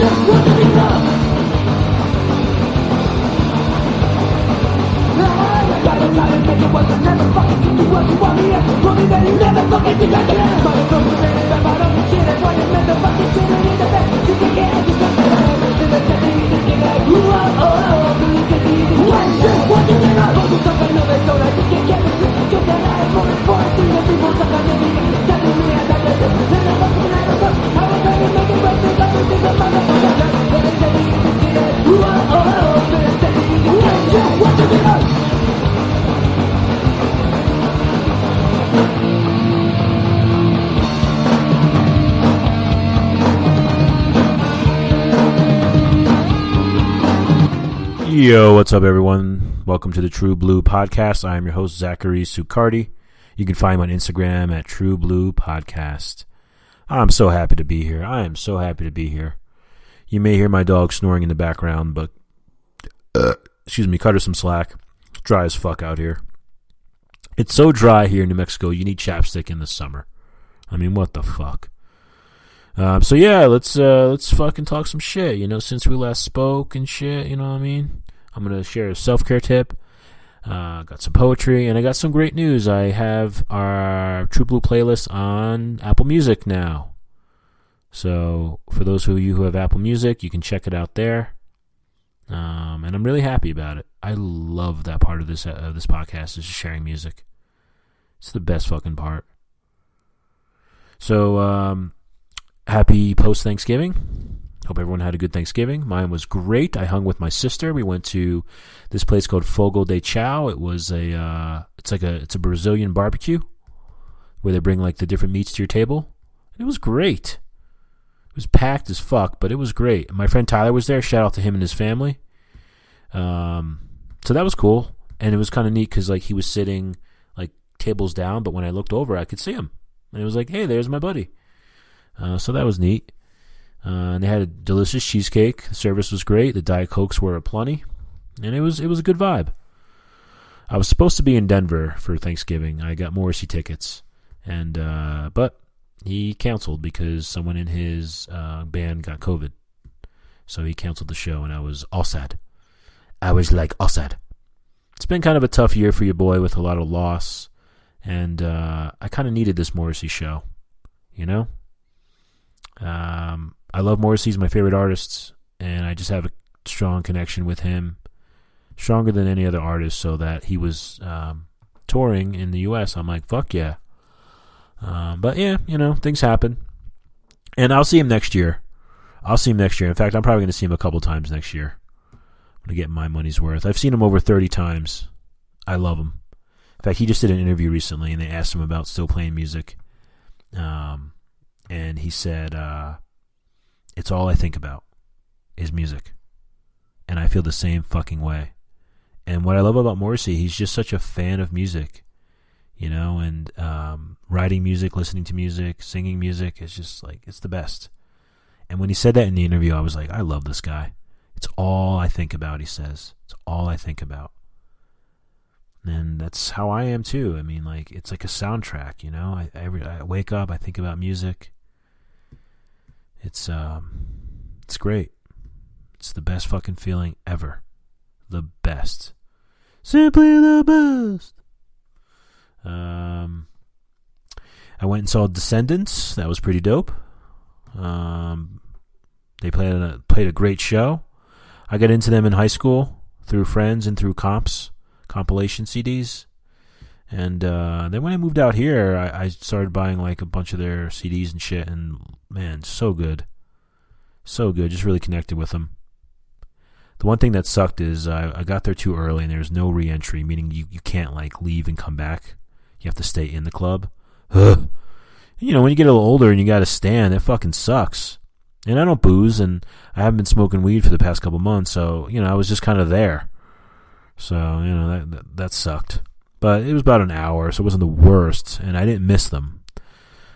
just want to be loved. I gotta try to make it work. I never fucking do what you want me to. Want me that you never fucking think I can. But it's so great that I don't shit. That's why you never fucking shit in the bed. You can get it, you can get it. In the bed, you can get it. Ooh, oh, oh, you can get it. Why just want to be loved? But you something of it, so that you can get it. Just that I am more important to the people. Sometimes they need it. That is me, and that is it. Then I'm fucking out of love. I was trying to make it work. Think I'm a single motherfucker. Then I said you can get it. Ooh, oh, oh, then I said you can get it. Why just want to be loved? Yo, what's up, everyone? Welcome to the True Blue Podcast. I am your host, Zachary Sucardi. You can find me on Instagram at True Blue Podcast. I'm so happy to be here. I am so happy to be here. You may hear my dog snoring in the background, but excuse me, cut her some slack. It's dry as fuck out here. It's so dry here in New Mexico, you need chapstick in the summer. I mean, what the fuck? So yeah, let's fucking talk some shit, you know, since we last spoke and shit, you know what I mean? I'm going to share a self-care tip, got some poetry, and I got some great news. I have our True Blue playlist on Apple Music now. So for those of you who have Apple Music, you can check it out there. And I'm really happy about it. I love that part of this podcast, is just sharing music. It's the best fucking part. So, happy post-Thanksgiving. Hope everyone had a good Thanksgiving. Mine was great. I hung with my sister. We went to this place called Fogo de Chao. It was it's a Brazilian barbecue where they bring like the different meats to your table. It was great. It was packed as fuck, but it was great. My friend Tyler was there. Shout out to him and his family. So that was cool, and it was kind of neat because like he was sitting like tables down, but when I looked over, I could see him, and it was like, hey, there's my buddy. So that was neat. And they had a delicious cheesecake. The service was great. The Diet Cokes were aplenty. And it was a good vibe. I was supposed to be in Denver for Thanksgiving. I got Morrissey tickets. But he canceled because someone in his band got COVID. So he canceled the show, and I was all sad. I was like all sad. It's been kind of a tough year for your boy with a lot of loss. And I kind of needed this Morrissey show. You know? I love Morrissey. He's my favorite artist, and I just have a strong connection with him, stronger than any other artist, so that he was touring in the U.S. I'm like, fuck yeah. But yeah, you know, things happen, and I'll see him next year. In fact, I'm probably going to see him a couple times next year. I'm going to get my money's worth. I've seen him over 30 times. I love him. In fact, he just did an interview recently, and they asked him about still playing music. And he said, it's all I think about is music. And I feel the same fucking way. And what I love about Morrissey, he's just such a fan of music, you know, and writing music, listening to music, singing music is just like, it's the best. And when he said that in the interview, I was like, I love this guy. It's all I think about, he says. It's all I think about. And that's how I am too. I mean, like, it's like a soundtrack, you know. I wake up, I think about music. It's great. It's the best fucking feeling ever. The best. Simply the best. I went and saw Descendants. That was pretty dope. They played a great show. I got into them in high school through friends and through compilation CDs. And then when I moved out here, I started buying like a bunch of their CDs and shit. And man, so good. So good. Just really connected with them. The one thing that sucked is I got there too early and there's no re-entry, meaning you can't like leave and come back. You have to stay in the club. Ugh. You know, when you get a little older and you got to stand, that fucking sucks. And I don't booze, and I haven't been smoking weed for the past couple months, so, you know, I was just kind of there. So, you know, that sucked. But it was about an hour, so it wasn't the worst, and I didn't miss them.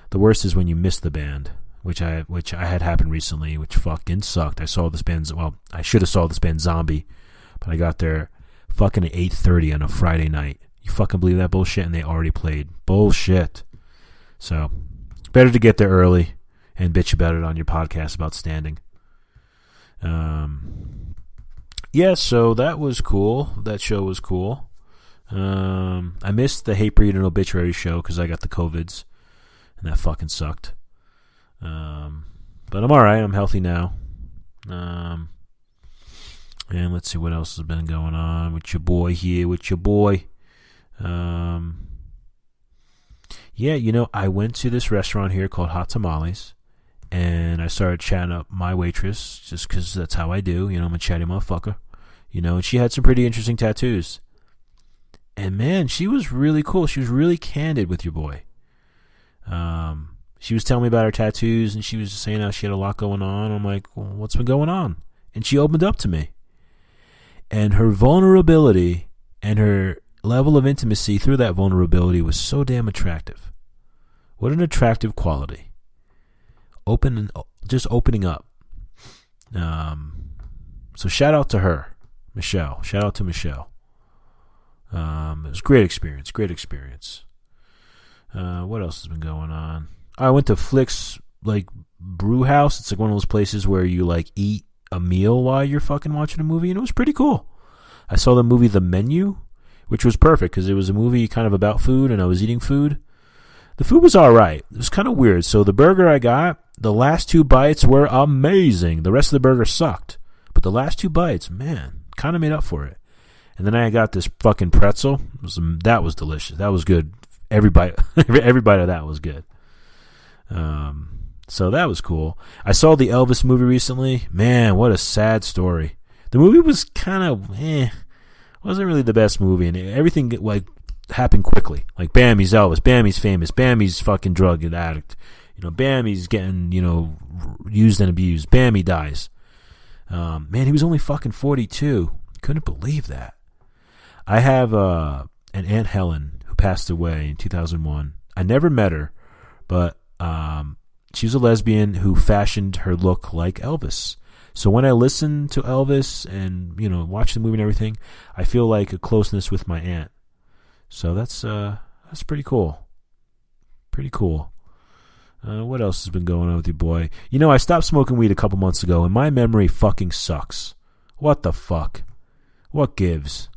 The worst is when you miss the band, which I had happened recently, which fucking sucked. I saw this band, well, I should have saw this band Zombie, but I got there fucking at 8:30 on a Friday night. You fucking believe that bullshit? And they already played. Bullshit. So, better to get there early and bitch about it on your podcast about standing. Yeah, so that was cool. That show was cool. I missed the Hate Breed and Obituary show because I got the COVIDs, and that fucking sucked. But I'm alright. I'm healthy now. And let's see what else has been going on with your boy here, Yeah, I went to this restaurant here called Hot Tamales, and I started chatting up my waitress just because that's how I do. I'm a chatty motherfucker. And she had some pretty interesting tattoos. And man, she was really cool. She was really candid with your boy. She was telling me about her tattoos, and she was just saying how she had a lot going on. I'm like, well, what's been going on? And she opened up to me. And her vulnerability and her level of intimacy through that vulnerability was so damn attractive. What an attractive quality. Just opening up. So shout out to her, Michelle. Shout out to Michelle. It was a great experience. What else has been going on? I went to Flick's brew house. It's one of those places where you eat a meal while you're fucking watching a movie, and it was pretty cool. I saw the movie The Menu, which was perfect because it was a movie kind of about food, and I was eating food. The food was all right. It was kind of weird. So the burger I got, the last 2 bites were amazing. The rest of the burger sucked, but the last 2 bites, man, kind of made up for it. And then I got this fucking pretzel. That was delicious. That was good. Every bite of that was good. So that was cool. I saw the Elvis movie recently. Man, what a sad story. The movie was kind of wasn't really the best movie, and everything happened quickly. Bam, he's Elvis. Bam, he's famous. Bam, he's fucking drug addict. Bam, he's getting used and abused. Bam, he dies. Man, he was only fucking 42. Couldn't believe that. I have an Aunt Helen who passed away in 2001. I never met her, but she was a lesbian who fashioned her look like Elvis. So when I listen to Elvis and watch the movie and everything, I feel like a closeness with my aunt. So that's pretty cool. What else has been going on with your boy? I stopped smoking weed a couple months ago, and my memory fucking sucks. What the fuck? What gives?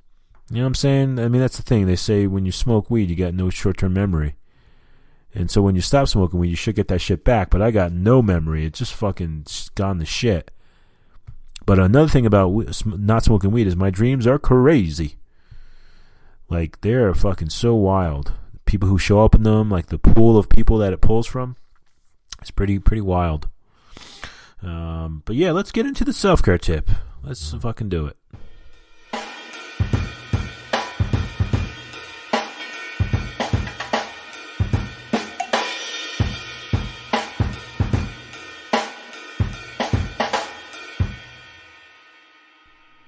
You know what I'm saying? I mean, that's the thing. They say when you smoke weed, you got no short-term memory. And so when you stop smoking weed, you should get that shit back. But I got no memory. It just fucking gone to shit. But another thing about not smoking weed is my dreams are crazy. They're fucking so wild. People who show up in them, the pool of people that it pulls from, it's pretty wild. But yeah, let's get into the self-care tip. Let's fucking do it.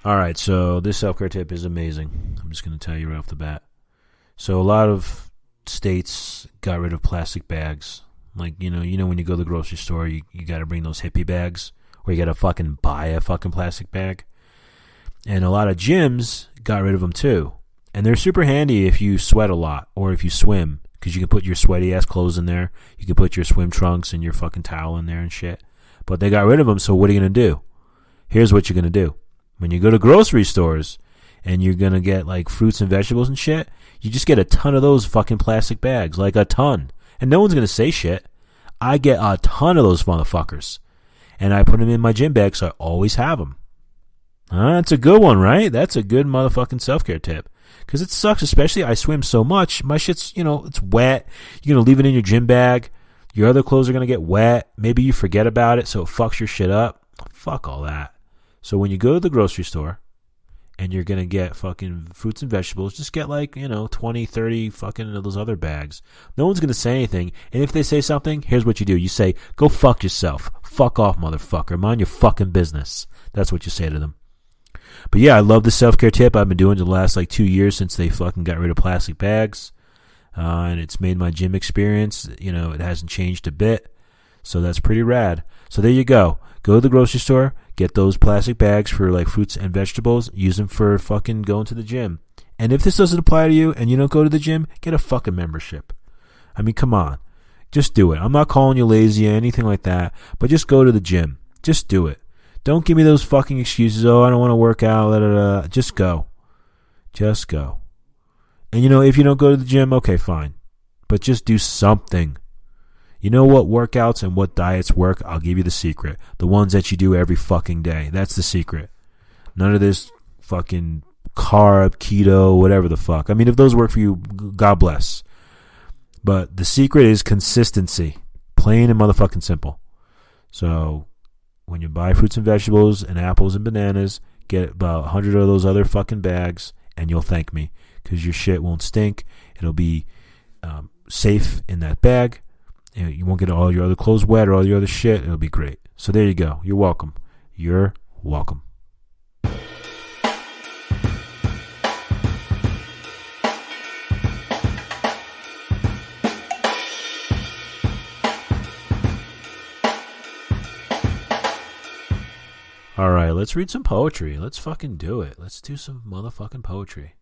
Alright, so this self-care tip is amazing. I'm just going to tell you right off the bat. So a lot of states got rid of plastic bags. When you go to the grocery store, you got to bring those hippie bags, or you got to fucking buy a fucking plastic bag. And a lot of gyms got rid of them too. And they're super handy if you sweat a lot, or if you swim, because you can put your sweaty ass clothes in there. You can put your swim trunks and your fucking towel in there and shit. But they got rid of them, so what are you going to do? Here's what you're going to do. When you go to grocery stores and you're going to get fruits and vegetables and shit, you just get a ton of those fucking plastic bags, a ton. And no one's going to say shit. I get a ton of those motherfuckers. And I put them in my gym bag, so I always have them. That's a good one, right? That's a good motherfucking self-care tip. Because it sucks, especially I swim so much. My shit's, it's wet. You're going to leave it in your gym bag. Your other clothes are going to get wet. Maybe you forget about it, so it fucks your shit up. Fuck all that. So when you go to the grocery store and you're going to get fucking fruits and vegetables, just get 20, 30 fucking of those other bags. No one's going to say anything. And if they say something, here's what you do. You say, go fuck yourself. Fuck off, motherfucker. Mind your fucking business. That's what you say to them. But yeah, I love the self-care tip. I've been doing it the last 2 years since they fucking got rid of plastic bags. And it's made my gym experience, it hasn't changed a bit. So that's pretty rad. So there you go. Go to the grocery store, get those plastic bags for fruits and vegetables, use them for fucking going to the gym. And if this doesn't apply to you and you don't go to the gym, get a fucking membership. I mean, come on. Just do it. I'm not calling you lazy or anything like that, but just go to the gym. Just do it. Don't give me those fucking excuses. Oh, I don't want to work out. Da, da, da. Just go. Just go. And if you don't go to the gym, okay, fine. But just do something. You know what workouts and what diets work? I'll give you the secret. The ones that you do every fucking day. That's the secret. None of this fucking carb, keto, whatever the fuck. I mean, if those work for you, God bless. But the secret is consistency. Plain and motherfucking simple. So when you buy fruits and vegetables and apples and bananas, get about 100 of those other fucking bags and you'll thank me. Because your shit won't stink. It'll be safe in that bag. You won't get all your other clothes wet or all your other shit. It'll be great. So there you go. You're welcome. You're welcome. All right, let's read some poetry. Let's fucking do it. Let's do some motherfucking poetry.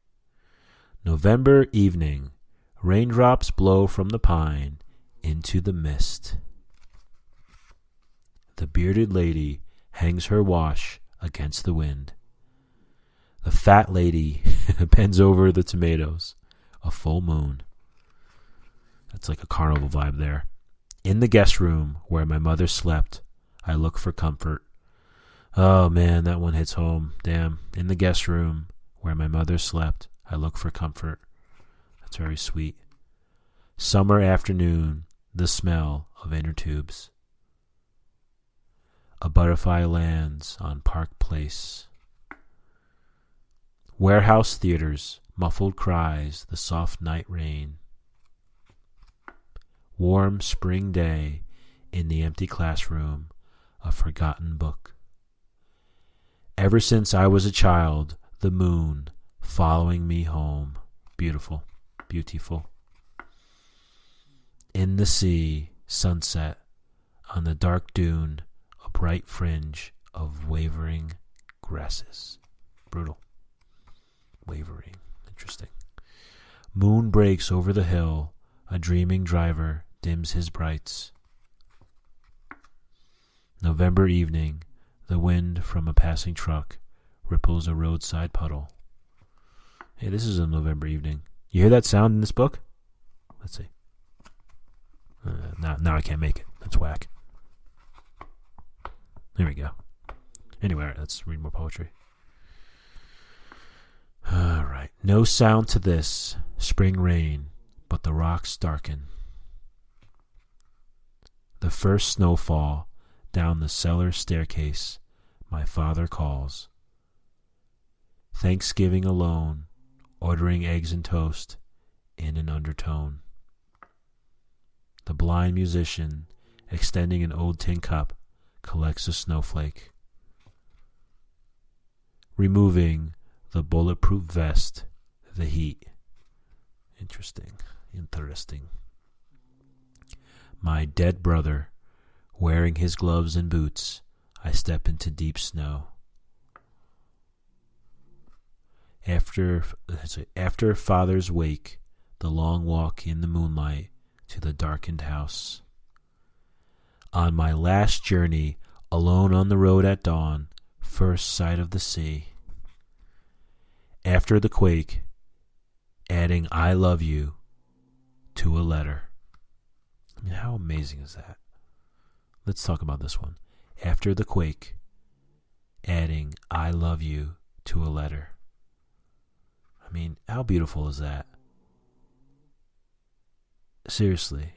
November evening. Raindrops blow from the pine into the mist. The bearded lady hangs her wash against the wind. The fat lady bends over the tomatoes. A full moon. That's like a carnival vibe there. In the guest room where my mother slept, I look for comfort. Oh man, that one hits home. Damn. In the guest room where my mother slept, I look for comfort. That's very sweet. Summer afternoon, the smell of inner tubes. A butterfly lands on Park Place. Warehouse theaters, muffled cries, the soft night rain. Warm spring day in the empty classroom, a forgotten book. Ever since I was a child, the moon following me home. Beautiful, beautiful. In the sea, sunset, on the dark dune, a bright fringe of wavering grasses. Brutal. Wavering. Interesting. Moon breaks over the hill, a dreaming driver dims his brights. November evening, the wind from a passing truck ripples a roadside puddle. Hey, this is a November evening. You hear that sound in this book? Let's see. Now I can't make it. That's whack. There we go. Anyway, let's read more poetry. All right. No sound to this spring rain, but the rocks darken. The first snowfall down the cellar staircase, my father calls. Thanksgiving alone, ordering eggs and toast in an undertone. The blind musician, extending an old tin cup, collects a snowflake. Removing the bulletproof vest, the heat. Interesting. My dead brother, wearing his gloves and boots, I step into deep snow. After father's wake, the long walk in the moonlight to the darkened house. On my last journey, alone on the road at dawn, first sight of the sea. After the quake, adding I love you to a letter. I mean, how amazing is that? Let's talk about this one. After the quake, adding I love you to a letter. I mean, how beautiful is that? Seriously,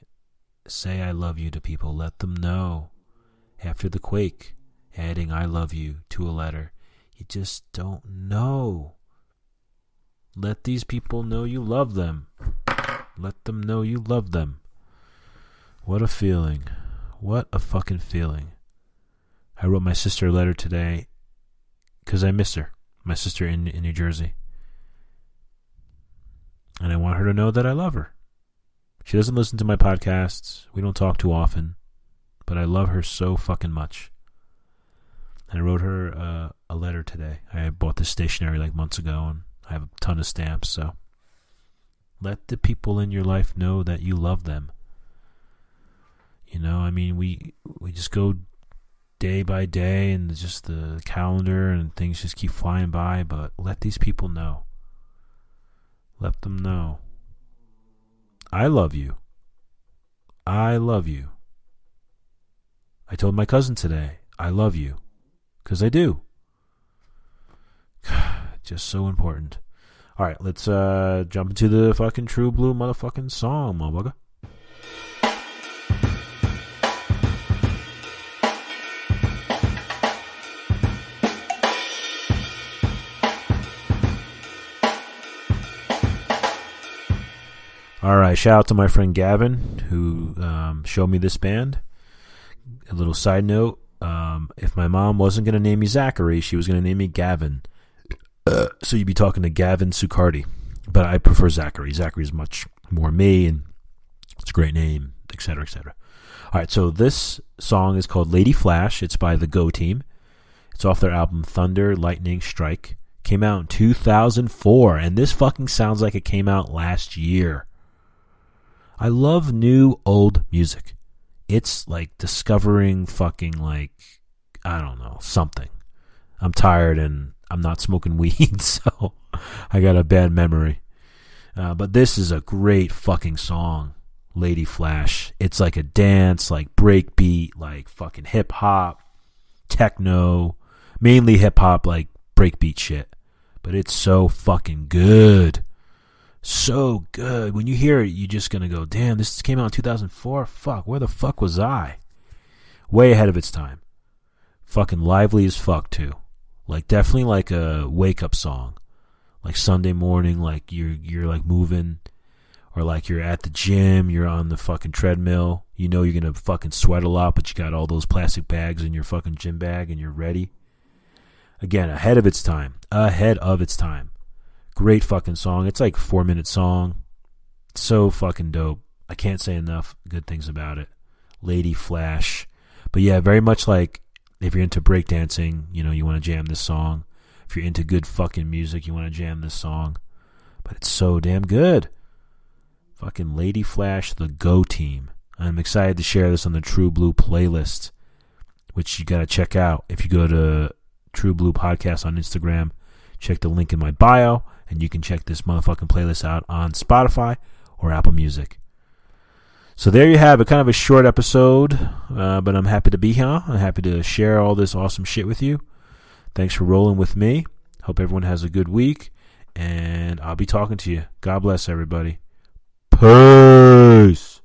say I love you to people. Let them know. After the quake, adding I love you to a letter. You just don't know. Let these people know you love them. Let them know you love them. What a feeling. What a fucking feeling. I wrote my sister a letter today because I miss her. My sister in New Jersey. And I want her to know that I love her. She doesn't listen to my podcasts. We don't talk too often. But I love her so fucking much. And I wrote her a letter today. I bought this stationery like months ago, and I have a ton of stamps. So let the people in your life know that you love them. You know, I mean, we just go day by day and just the calendar and things just keep flying by, but let these people know. Let them know. I love you. I love you. I told my cousin today, I love you. Because I do. Just so important. Alright, let's jump into the fucking True Blue motherfucking song, motherfucker. Alright, shout out to my friend Gavin who showed me this band. A little side note, if my mom wasn't going to name me Zachary, she was going to name me Gavin. So you'd be talking to Gavin Sucardi. But I prefer Zachary. Zachary's much more me, and it's a great name, etc., etc. Alright, so this song is called Lady Flash. It's by the Go Team. It's off their album Thunder, Lightning, Strike. Came out in 2004, and this fucking sounds like it came out last year. I love new old music. It's like discovering fucking like, I don't know, something. I'm tired and I'm not smoking weed, so I got a bad memory. But this is a great fucking song, Lady Flash. It's like a dance, like breakbeat, like fucking hip hop, techno, mainly hip hop, like breakbeat shit. But it's so fucking good. So good. When you hear it, you're just going to go, damn, this came out in 2004? Fuck, where the fuck was I? Way ahead of its time. Fucking lively as fuck, too. Like, definitely like a wake-up song. Like Sunday morning, like you're like moving. Or like you're at the gym, you're on the fucking treadmill. You know you're going to fucking sweat a lot, but you got all those plastic bags in your fucking gym bag and you're ready. Again, ahead of its time. Ahead of its time. Great fucking song. It's like a 4-minute song. So fucking dope. I can't say enough good things about it. Lady Flash. But yeah, very much like if you're into breakdancing, you know, you want to jam this song. If you're into good fucking music, you want to jam this song. But it's so damn good. Fucking Lady Flash, the Go Team. I'm excited to share this on the True Blue playlist, which you got to check out. If you go to True Blue Podcast on Instagram, check the link in my bio, and you can check this motherfucking playlist out on Spotify or Apple Music. So there you have it. Kind of a short episode, but I'm happy to be here. I'm happy to share all this awesome shit with you. Thanks for rolling with me. Hope everyone has a good week, and I'll be talking to you. God bless everybody. Peace.